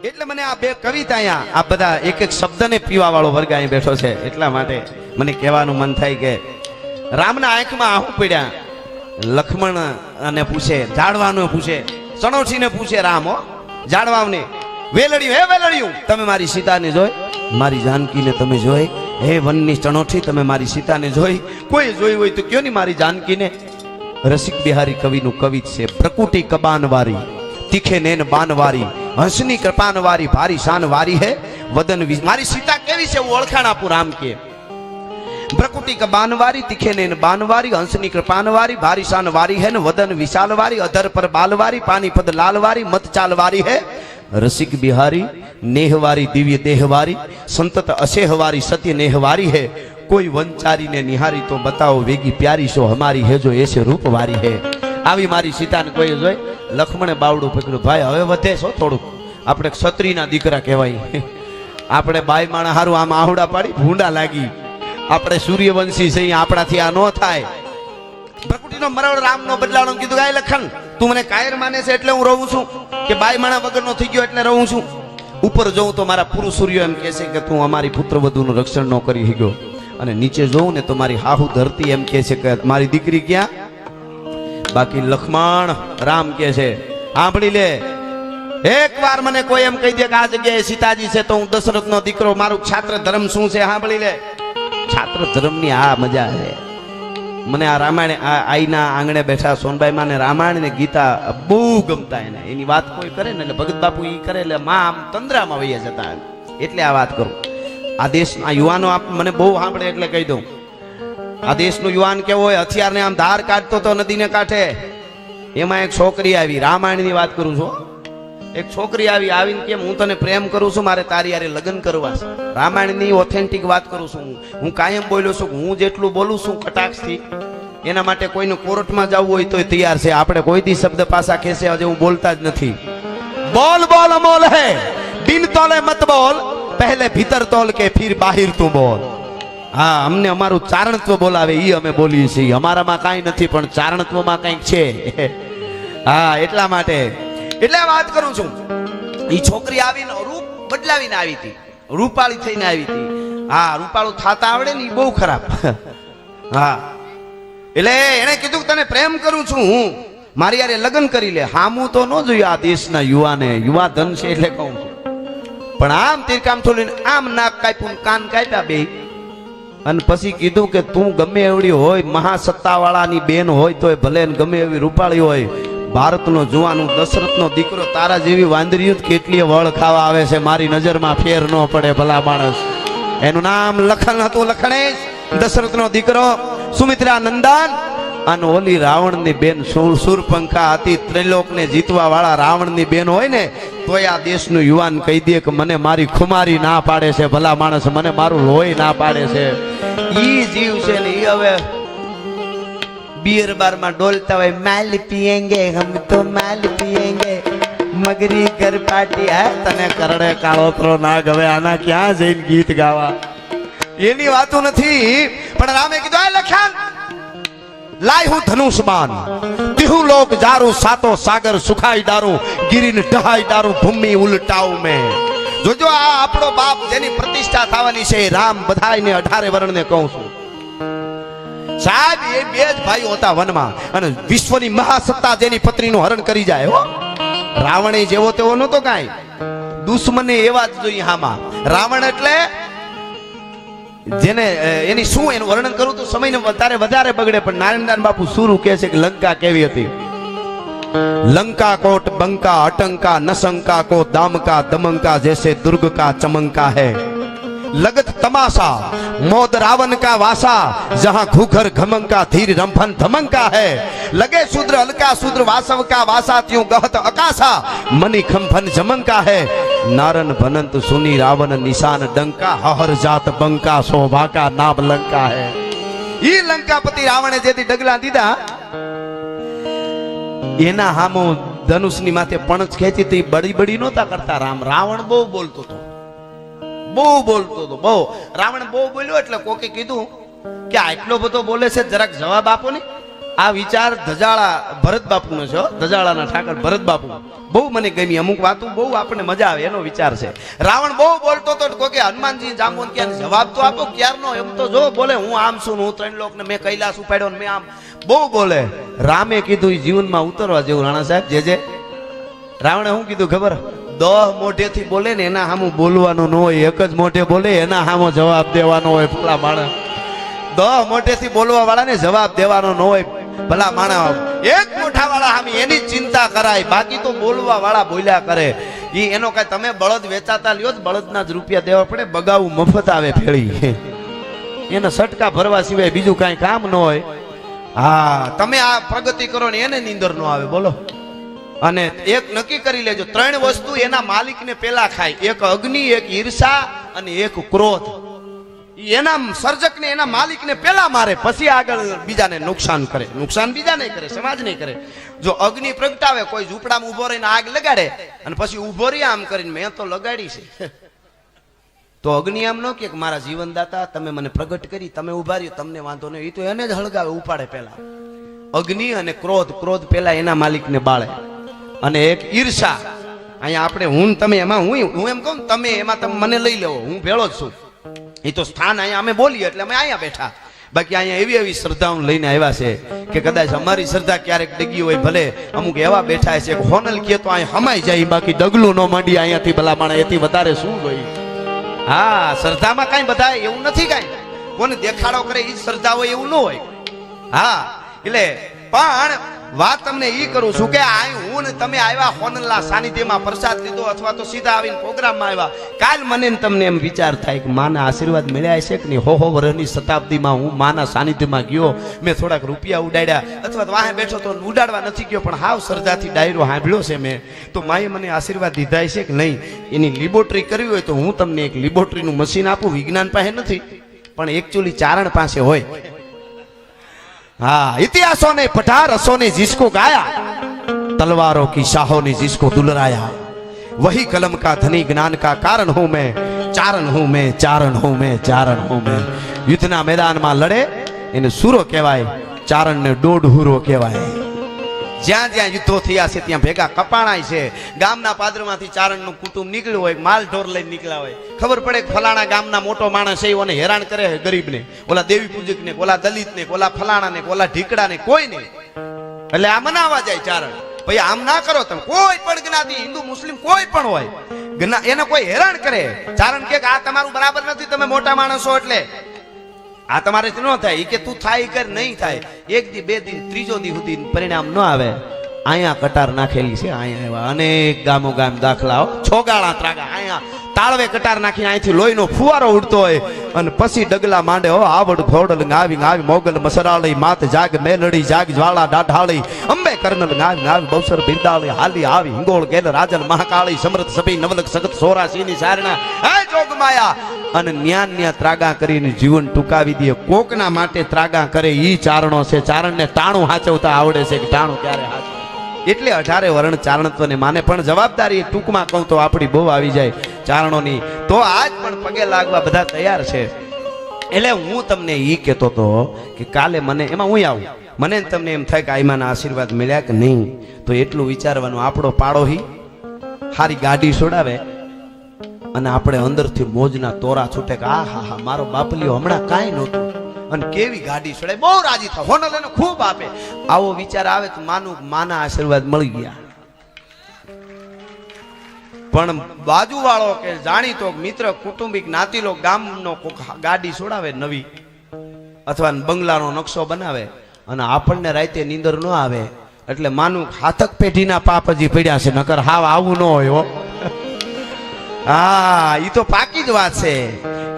એટલે મને આ બે કવિતા અહીંયા આ બધા એક એક શબ્દને પીવા વાળો વર્ગ અહીં બેઠો છે એટલા માટે મને કહેવાનું મન થાય કે રામના આંખમાં આહું પડ્યા. લક્ષ્મણ અને પૂછે, ઝાડવાનું પૂછે, ચણોઠીને પૂછે રામ હો ઝાડવાને, વેલડ્યું હે વેલડ્યું તમે મારી સીતાને જોઈ, મારી જાનકીને તમે જોઈ, હે વનની ચણોઠી તમે મારી સીતાને જોઈ, કોઈ જોઈ હોય તો કયો ની મારી જાનકીને. રસિક બિહારી કવિનું કવિત છે. પ્રકૃતિ કબાનવારી તીખે નેન બાનવારી હંસની કૃપાનવારી ભારી શાનવારી હે વદન મારી સીતા કેવી છે હું ઓળખાણ આપું રામ કે. પ્રકૃતિ કબાનવારી તીખે નેન બાનવારી હંસની કૃપાનવારી ભારી શાનવારી હે ને વદન વિશાલવારી અધર પર બાલવારી પાણીપદ લાલવારી મત ચાલવારી હે. રસિક બિહારી નેહવારી દિવ્ય દેહવારી સંતત અસેહવારી સત્ય નેહવારી હે. કોઈ વંચારીને નિહારી તો બતાવો વેગી પ્યારી શો હમારી હે જો એસે રૂપવારી હે. આવી મારી સીતાને કોઈ જોઈ. લક્ષ્મણે બાવડું પકડ્યું. ભાઈ હવે વધે છો થોડુંક, આપણે ક્ષત્રિયના દીકરા કહેવાય, આપણે બાઈ માણા હારું આમ આહુડા પાડી ભૂંડા લાગી, આપણે સૂર્યવંશી છીએ, આપણાથી આ ન થાય. પ્રકૃતિનો મરડ રામનો બદલાવાનો કીધું ગાય લખન તું મને કાયર માને છે એટલે હું રહું છું કે બાઈ માણા વગરનો થઈ ગયો એટલે રહું છું. ઉપર જોઉં તો મારા પુરુષ સૂર્ય એમ કહે છે કે તું અમારી પુત્રવધુનું રક્ષણ ન કરી શક્યો, અને નીચે જોઉં ને તો મારી હાહુ ધરતી એમ કહે છે કે મારી દીકરી ક્યાં. બાકી લક્ષ્મણ રામ કહે છે સાંભળી લે, એક વાર મને કોઈ એમ કહી દે કે આ જગ્યાએ સીતાજી છે તો હું દશરથનો દીકરો, મારું છાત્ર ધર્મ શું છે સાંભળી લે. છાત્ર ધર્મની આ મજા છે. મને આ રામાયણ આઈના આંગણે બેઠા સોનબાઈ માં ને રામાયણ ને ગીતા બહુ ગમતા એને. એની વાત કોઈ કરે ને એટલે ભગત બાપુ ઈ કરે એટલે માં આમ તંદ્રામાં વૈયા જતા, એટલે આ વાત કરું. આ દેશના યુવાનો મને બહુ સાંભળે એટલે કહી દઉં, આ દેશનું યુવાન કેવો હોય, હથિયારને આમ ધાર કાઢતો તો નદીને કાંઠે, એમાં એક છોકરી આવી, રામાયણની વાત કરું છું, એક છોકરી આવીને કેમ હું તને પ્રેમ કરું છું, મારે તારી હારે લગ્ન કરવા છે. રામાયણની ઓથેન્ટિક વાત કરું છું હું કાયમ બોલ્યો છું. હું જેટલું બોલું છું કટાક્ષથી એના માટે કોઈને કોર્ટમાં જવું હોય તો તૈયાર છે. આપણે કોઈ દી શબ્દ પાછા ખેસે હજે હું બોલતા જ નથી. બોલ બોલ અમોલ હે બિન તોલે મત બોલ, પહેલે ભીતર તોલ કે ફિર બાહિર તું બોલ. હા, અમને અમારું ચારણત્વ બોલાવે ઈ અમે બોલીએ છીએ. અમારામાં કાંઈ નથી પણ ચારણત્વમાં કંઈક છે. હા, એટલા માટે એટલે વાત કરું છું. ઈ છોકરી આવીને રૂપ બદલાવીને આવી હતી, રૂપાળી થઈને આવી હતી. હા, રૂપાળું થાતા આવડે ને ઈ બહુ ખરાબ. હા, એટલે એને કીધું તને પ્રેમ કરું છું હું, મારી યારે લગ્ન કરી લે. હામું તો ન જોયું આ દેશના યુવાને, યુવા ધન છે એટલે કહું છું. પણ આમ તીરકામ છોડીને આમ નાક કાપ્યું કાન કાપ્યા બે, અને પછી કીધું કે તું ગમે એવડી હોય, મહાસત્તા વાળાની બેન હોય તોય ભલે ગમે એવી રૂપાળી હોય, ભારતનો જુવાનું દશરથનો દીકરો તારા જેવી વાંદરીયું કેટલી વળ ખાવા આવે છે, મારી નજરમાં ફેર ન પડે ભલા માણસ. એનું નામ લખન હતું, લખણેશ, દશરથનો દીકરો, સુમિત્રા નંદન. અને ઓલી રાવણની બેન સુરપંખા હતી, ત્રિલોકને જીતવા વાળા રાવણની બેન હોય ને તોય આ દેશનું યુવાન કહી દે કે મને મારી ખુમારી ના પાડે છે ભલા માણસ, મને મારું લોહી ના પાડે છે. ઈ જીવ છે ને ઈ હવે बियर बार में डोलता हुए माल पिएंगे हम तो माल पिएंगे मगरी घर पार्टी है तने करड़े काळोतरो ना गवे आना क्या जैन गीत गावा एनी वातो નથી. પણ રામે કીધું આ લખાણ લાય હું ધનુષબાન તિહુ લોક જારું સાતો સાગર સુખાઈ ડારું ગિરીન ઢહાઈ ડારું ભૂમિ ઉલટાઉ મે. જોજો આ આપણો બાપ જેની પ્રતિષ્ઠા થવાની છે રામ બધાયને 18 વર્ણને કહું છું. સાહેબ એ બે જ ભાઈઓ હતા વનમાં, અને વિશ્વની મહાસત્તા જેની પત્નીનું હરણ કરી જાય હો. રાવણ જેવો તેવો નતો કાંઈ, દુશ્મને એવા જ જોઈએ હામાં. રાવણ એટલે જેને એની શું એનું વર્ણન કરું તો સમયને વધારે બગડે, પણ નારાયણદાન બાપુ સુરું કહે છે કે લંકા કેવી હતી. लंका कोट बंका अटंका नशंका को दामका दमंका जैसे दुर्ग का चमंका है. लगत तमाशा मौद रावण का वासा जहां घूघर घमंका धीर रंभन धमंका है. लगे शूद्र अलका शूद्र वासव का वासा त्यों गहत अकाशा मणि खंभन जमंका है. नारन भनंत सुनी रावण निशान डंका हर जात बंका शोभा का नाम लंका है. ई लंकापति रावणे जेથી ડગલા દીધા એના હામો ધનુષની માથે પણછ ખેંચી તો બડી બડી નહોતા કરતા રામ. રાવણ બહુ બોલતો હતો, બહુ. રાવણ બહુ બોલ્યો એટલે કોકે કીધું કે આટલો બધો બોલે છે જરાક જવાબ આપો ને. આ વિચાર ધજાળા ભરત બાપુનો છે, ધજાળાના ઠાકર ભરત બાપુ. બહુ મને ગમી, અમુક વાતો બહુ આપણને મજા આવે એનો વિચાર છે. રાવણ બહુ બોલતો તો કોઈ કે હનુમાનજી જાંબુન ક્યાં જવાબ તો આપો ક્યારનો, એમ તો જો બોલે હું આમ છું, હું ત્રણ લોક ને મેં કૈલાસ ઉપાડ્યો ને મેં આમ બહુ બોલે. રામે કીધું જીવનમાં ઉતરવા જેવું. રાણા સાહેબ જે રાવણે શું કીધું ખબર? 10 મોઢેથી બોલે ને એના સામું બોલવાનું ન હોય, એક જ મોઢે બોલે એના સામો જવાબ દેવાનો હોય. ભલા માણસ 10 મોઢેથી બોલવા વાળાને જવાબ દેવાનો ન હોય. ભલા માણસ એક મોઢા વાળા સામે એની ચિંતા કરાય, બાકી તો બોલવા વાળા બોલ્યા કરે. ઈ એનો કઈ તમે બળદ વેચાતા લ્યો, બળદના જ રૂપિયા દેવા પડે, બગાવું મફત આવે ફેળી, એને સટકા ભરવા સિવાય બીજું કાંઈ કામ ન હોય. હા, તમે આ પ્રગતિ કરો ને એને નીંદર ન આવે. બોલો. અને એક નક્કી કરી લેજો, 3 વસ્તુ એના માલિકને પેલા ખાય, એક અગ્નિ, એક ઈર્ષા અને એક ક્રોધ. એના સર્જકને એના માલિકને પેલા મારે, પછી આગળ બીજાને નુકસાન કરે. નુકસાન બીજા નહીં કરે, સમાજ નહીં કરે. જો અગ્નિ પ્રગટાવે, કોઈ ઝૂંપડામાં ઉભો રહીને આગ લગાડે અને પછી ઉભો રહી આમ કરીને મેં તો લગાડી છે, તો અગ્નિ આમ ન કે મારા જીવનદાતા તમે મને પ્રગટ કરી, તમે ઉભા રહ્યો તમને વાંધો નહીં, એ તો એને જ હળગાવે, ઉપાડે પેલા. અગ્નિ અને ક્રોધ પેલા એના માલિકને બાળે. અને એક ઈર્ષા, અહીંયા આપણે હું તમે એમાં હું એમ કહું તમે એમાં તમે મને લઈ લેવો, હું ભેળો જ છું. એ તો સ્થાન અહીંયા અમે બોલીએ એટલે અમે અહીંયા બેઠા. બાકી અહીંયા એવી શ્રદ્ધાઓ લઈને આવ્યા છે કે કદાચ અમારી શ્રદ્ધા ક્યારેક ડગી હોય, ભલે અમુક એવા બેઠા છે કે હોનલ કે તો અહીંયા હમાઈ જાય, બાકી ડગલું ન માંડી અહીંયાથી ભલા માણે એથી વધારે શું હોય. હા, શ્રદ્ધામાં કાંઈ બધા એવું નથી, કાંઈ કોને દેખાડો કરે એ શ્રદ્ધા હોય એવું ન હોય. હા, એટલે પણ વાત તમને ઈ કરું છું કે આ હું ને તમે આવ્યા હોનલના સાનિધ્યમાં પ્રસાદ લીધો અથવા તો સીધા આવીને પ્રોગ્રામમાં આવ્યા, કાલ મને તમને એમ વિચાર થાય કે માના આશીર્વાદ મળ્યા છે કે નહીં. હો વર્ષની શતાબ્દીમાં હું માના સાનિધ્યમાં ગયો, મેં થોડાક રૂપિયા ઉડાડ્યા અથવા તો વાહે બેઠો તો ઉડાડવા નથી ગયો, પણ હાવ શ્રદ્ધાથી ડાયરો સાંભળ્યો છે મેં, તો માએ મને આશીર્વાદ દીધા છે કે નહીં. એની લેબોરેટરી કરવી હોય તો હું તમને એક લેબોરેટરીનું મશીન આપું. વિજ્ઞાન પાસે નથી, પણ એકચ્યુઅલી ચારણ પાસે હોય. हाँ, इतिहासों ने पढ़ा, रसों ने जिसको गाया, तलवारों की शाहों ने जिसको दुलराया, वही कलम का धनी ज्ञान का कारण हूं मैं, चारण हूं मैं, चारण हूं मैं, चारण हूं मैं. युद्धना मैदान में लड़े એને સુરો કહેવાય, ચારણ ને દોઢહુરો કહેવાય. જ્યાં જ્યાં યુદ્ધો થયા છે ત્યાં ભેગા કપાણાય છે. ગામના પાદરમાંથી ચારણનું કુટુંબ નીકળ્યું હોય, માલ ઢોર લઈને નીકળ્યા હોય, ખબર પડે કે ફલાણા ગામના મોટો માણસ છે એને હેરાન કરે ગરીબને, ઓલા દેવી પૂજકને, ઓલા દલિતને, ઓલા ફલાણાને, ઓલા ઢીકડાને, કોઈ નહીં. એટલે આ મનાવા જાય ચારણ, ભાઈ આમ ના કરો તમે. કોઈ પણ જ્ઞાતિ, હિન્દુ મુસ્લિમ કોઈ પણ હોય, એને કોઈ હેરાન કરે, ચારણ કે આ તમારું બરાબર નથી, તમે મોટા માણસો એટલે આ તમારે ન થાય. એ કે તું થાય કર, નહીં થાય. 1 દી 2 દિન 3જો દી સુધી પરિણામ ન આવે. અહીંયા કટાર નાખેલી છે, અહીંયા એવા અનેક ગામો ગામ દાખલાઓ, છોગાળા ત્રાગા, અહીંયા તાળવે કટાર નાખીને અહીંથી લોહીનો ફુવારો ઉડતો હોય અને પછી ડગલા માંડે. હો આવડ ઘોડલ ગાવી ગાવી મોગલ મસરાળી, માત જાગ મેલડી જાગ જ્વાળા ડાઢાળી, અંબે કર્નલ ગાવી ગાવી બૌસર બિરદાળી, હાલી આવી હિંગોળ ગેલ રાજન મહાકાળી, સમૃત સભી નવલક સગત સોરાસીની સારણા, હે જોગમાયા. અને ન્યા ત્રાગા કરીને જીવન ટૂંકાવી દે. કોકના માટે ત્રાગા કરે ઈ ચારણો છે. ચારણને ટાણું હાચવતા આવડે છે કે ટાણું ક્યારે હાચવું. એટલે 18 વર્ણ ચારણત્વને માને. પણ જવાબદારી ટૂંકમાં કહું તો આપણી બહુ આવી જાય ચારણોની. તો આજ પણ પગે લાગવા બધા તૈયાર છે. એટલે હું તમને ઈ કહેતો હતો કે કાલે મને એમાં હું આવું, મને તમને એમ થાય કે આઈમાના આશીર્વાદ મળ્યા કે નહીં, તો એટલું વિચારવાનું. આપણો પાડોહી હારી ગાડી છોડાવે અને આપણે અંદરથી મોજના તોરા છૂટે કે આ હા હા મારો બાપલીઓ હમણાં કાંઈ નહોતું અને કેવી ગાડી છોડાય, બહુ રાજી થાય, હોનલ એને ખૂબ આપે. આવો વિચાર આવે તો માનું માના આશીર્વાદ મળી ગયા. પણ બાજુવાળો કે જાણીતો મિત્ર, કુટુંબિક, નાતીલો ગામનો ગાડી છોડાવે નવી અથવા બંગલાનો નકશો બનાવે અને આપણને રાતે નીંદર ન આવે એટલે માનું હાથક પેઢીના પાપ હજી પડ્યા છે, નકર હાવ આવું ન હોય હો. હા, ઈ તો પાકી જ વાત છે.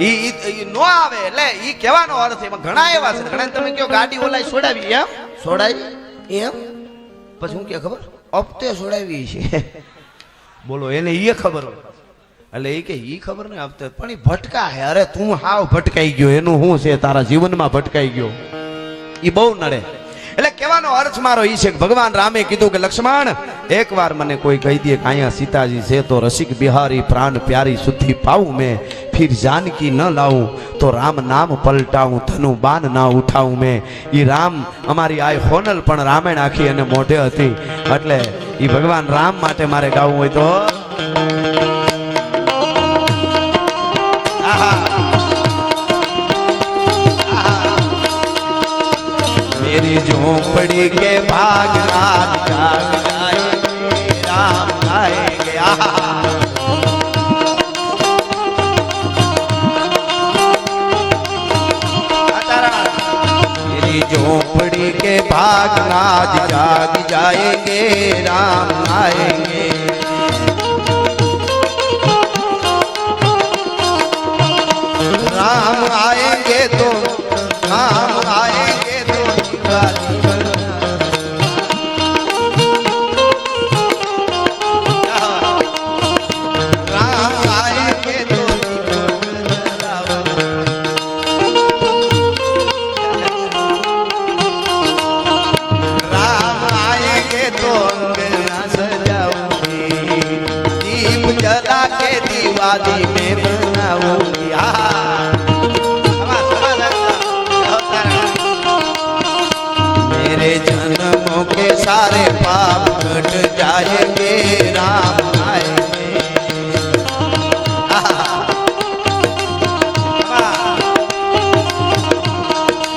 ઈ નો આવે એટલે ઈ કહેવાનો અર્થ એમાં ઘણા એવા છે. ઘણા તમે કયો ગાડી ઓલાય છોડાવી, એમ છોડાવી એમ, પછી હું કે ખબર હપ્તે છોડાવી છે. બોલો, એને ઈ ખબર હોય. એટલે એ કે ઈ ખબર નહીં હપ્તે, પણ ઈ ભટકા હે. અરે તું હાવ ભટકાઈ ગયો, એનું શું છે તારા જીવનમાં ભટકાઈ ગયો, ઈ બહુ નડે. એટલે કહેવાનો અર્થ મારો ઈ છે કે ભગવાન રામે કીધું કે લક્ષ્મણ, એકવાર મને કોઈ કહી દે કે અહીંયા સીતાજી છે તો રસિક બિહારી પ્રાણ પ્યારી શુદ્ધિ પાવું મેં, फिर जानकी न लाऊं तो राम नाम पलटाऊं धनु बाण ना उठाऊं मैं ई राम અમારી આ હોનલ પણ રામાયણ આખી અને મોઢે હતી એટલે ઈ ભગવાન રામ માટે મારે ગાવું હોય તો मेरी झोपड़ी के भाग रात जाग जाएंगे राम आएंगे मेरी झोपड़ी के भाग रात जाग जाएंगे राम आएंगे राम आएंगे तो राम आएंगे तो राम आएंगे तो राम आएंगे तो अंगना सजाऊंगी दीप जला के दीवाली में बनाऊंगी मेरे जन्मों के सारे पाप कट जाएंगे राम आएंगे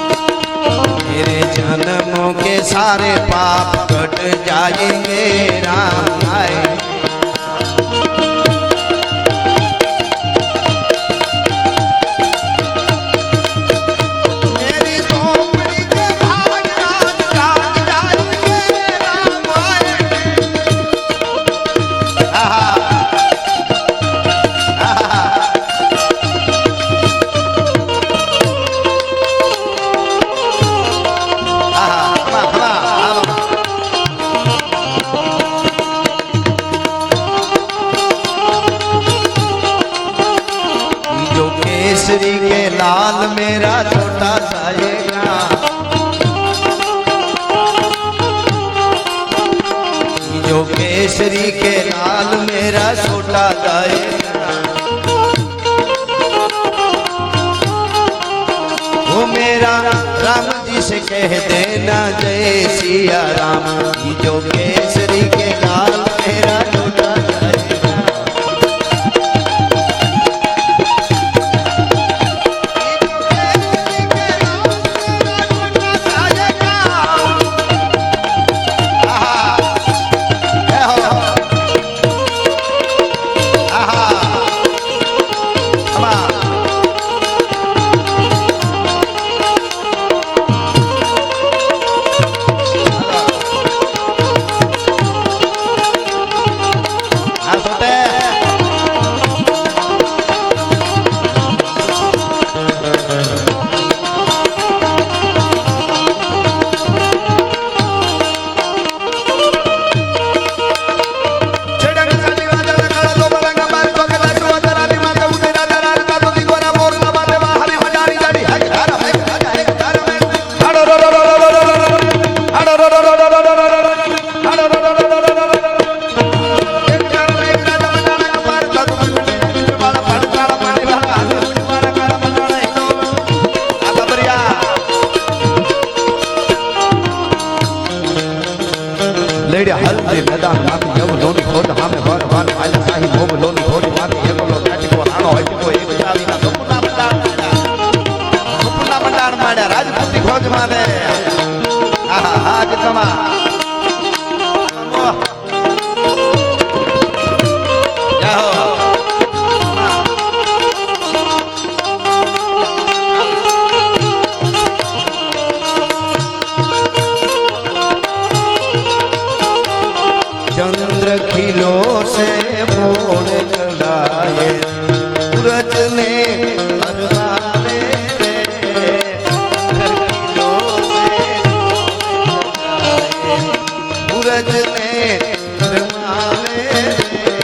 मेरे जन्मों के सारे पाप कट जाएंगे राम आएंगे केसरी के लाल मेरा छोटा जाएगा जो केसरी के लाल मेरा छोटा जाएगा वो मेरा राम जी से कह देना जय सिया राम जो केसरी के लाल मेरा छोटा लेडे हल्दी मैदान माती यव लोनी खोट हामे भर भर आला साही भोग लोनी खोटी माती एक लो काटी को राणो है को एक चावी ना सपना मंडाण माड्या राजपूती खोज माने आहा आज कमा जाओ चंद्र खिलो से मोड़ चलाए सूरज ने अरवाले रे खिलो से सूरज ने अरवाले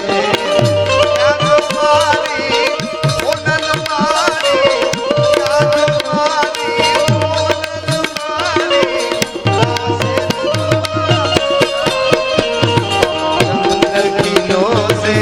रे याद मारी ओनल मारी याद मारी ओनल मारी किलो से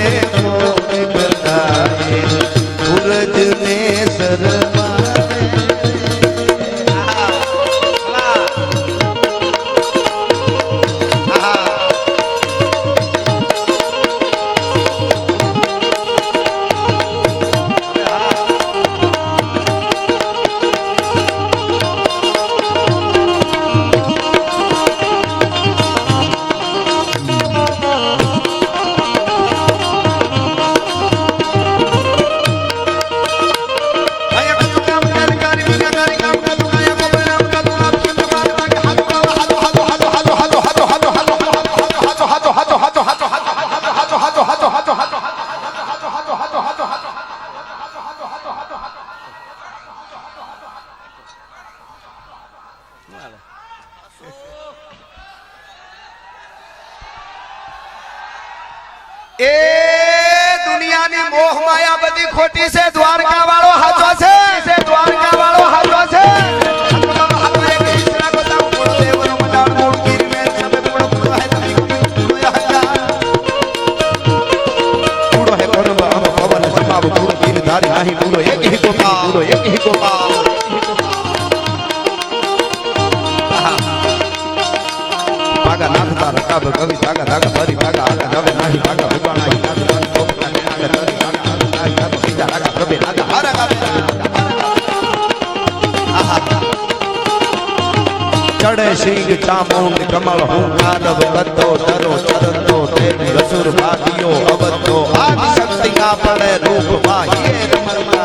ખોટી છે દ્વારકા વાળો હાચો છે દ્વારકા વાળો હાચો છે નહીં પૂરો એક હી ગોપાલ પૂરો એક હી ગોપાલ પાગા નાથતા રકાબ કવિ સાગા ધાગા ભરી પાગા આગા જવે નહીં પાગા ભગવાન આઈ નાથ નાથ ગોપના ને આગા તરી પાગા આઈ નાથ બીજા રાગા કબે રાગા હારા ગાવે ચડે સિંહ ચામુંડ કમળ હું કાદવ કદ્દો તરો ચરતો તેરી રસુર ભાદિયો અવતો આદિ શક્તિ ના પડે રૂપ માં હે રમર